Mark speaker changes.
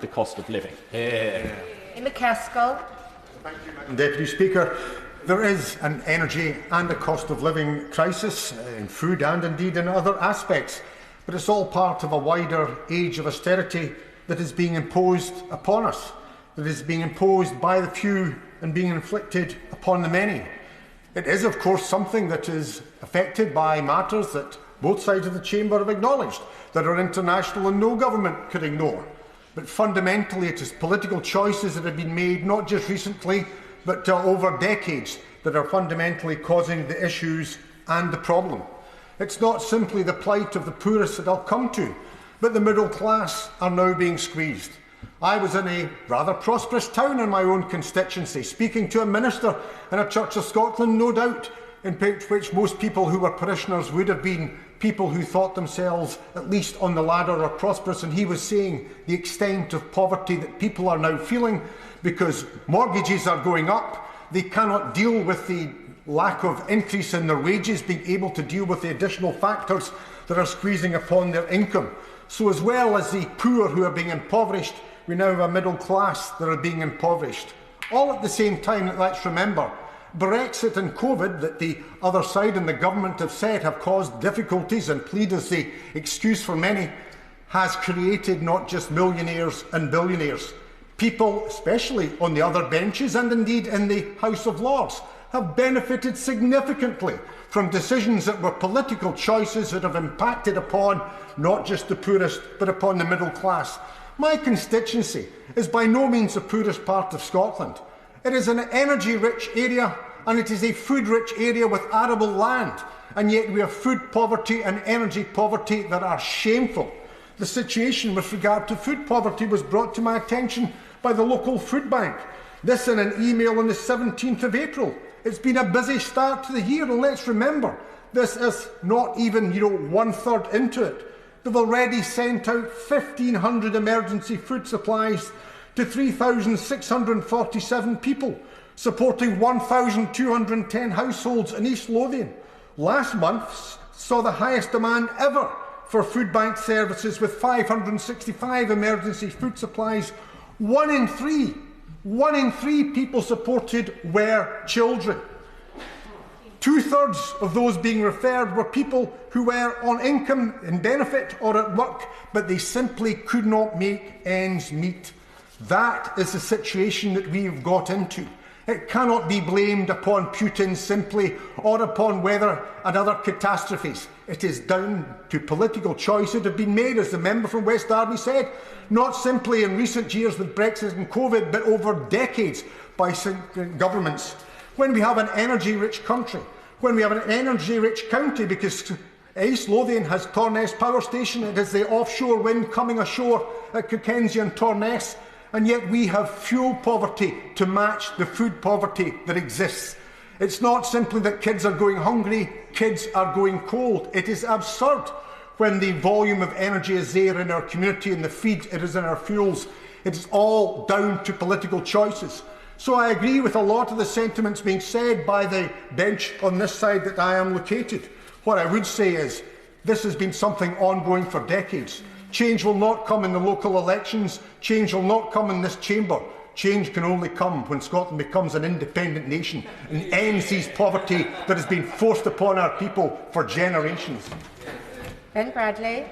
Speaker 1: the cost of living.
Speaker 2: MacAskill.
Speaker 3: Deputy Speaker, there is an energy and a cost of living crisis in food and indeed in other aspects, but it's all part of a wider age of austerity that is being imposed upon us, that is being imposed by the few and being inflicted upon the many. It is, of course, something that is affected by matters that both sides of the chamber have acknowledged, that are international and no government could ignore. But fundamentally, it is political choices that have been made, not just recently, but over decades, that are fundamentally causing the issues and the problem. It's not simply the plight of the poorest that I'll come to, but the middle class are now being squeezed. I was in a rather prosperous town in my own constituency, speaking to a minister in a Church of Scotland, no doubt, in which most people who were parishioners would have been people who thought themselves at least on the ladder or prosperous, and he was saying the extent of poverty that people are now feeling because mortgages are going up, they cannot deal with the lack of increase in their wages, being able to deal with the additional factors that are squeezing upon their income. So as well as the poor who are being impoverished, we now have a middle class that are being impoverished. All at the same time, let's remember, Brexit and COVID, that the other side and the government have said have caused difficulties and plead as the excuse for many, has created not just millionaires and billionaires. People, especially on the other benches and indeed in the House of Lords, have benefited significantly from decisions that were political choices that have impacted upon not just the poorest but upon the middle class. My constituency is by no means the poorest part of Scotland. It is an energy-rich area and it is a food-rich area with arable land, and yet we have food poverty and energy poverty that are shameful. The situation with regard to food poverty was brought to my attention by the local food bank. This in an email on the 17th of April. It's been a busy start to the year, and let's remember, this is not even, one-third into it. They've already sent out 1,500 emergency food supplies to 3,647 people, supporting 1,210 households in East Lothian. Last month saw the highest demand ever for food bank services, with 565 emergency food supplies. One in three people supported were children. Two-thirds of those being referred were people who were on income and benefit or at work, but they simply could not make ends meet. That is the situation that we have got into. It cannot be blamed upon Putin simply or upon weather and other catastrophes. It is down to political choices that have been made, as the member from West Derby said, not simply in recent years with Brexit and COVID, but over decades by governments. When we have an energy-rich country, when we have an energy-rich county, because East Lothian has Torness Power Station, it is the offshore wind coming ashore at Cockenzie and Torness, and yet we have fuel poverty to match the food poverty that exists. It's not simply that kids are going hungry, kids are going cold. It is absurd when the volume of energy is there in our community and the feed it is in our fuels. It is all down to political choices. So I agree with a lot of the sentiments being said by the bench on this side that I am located. What I would say is this has been something ongoing for decades. Change will not come in the local elections. Change will not come in this chamber. Change can only come when Scotland becomes an independent nation and ends this poverty that has been forced upon our people for generations.
Speaker 2: Ben Bradley.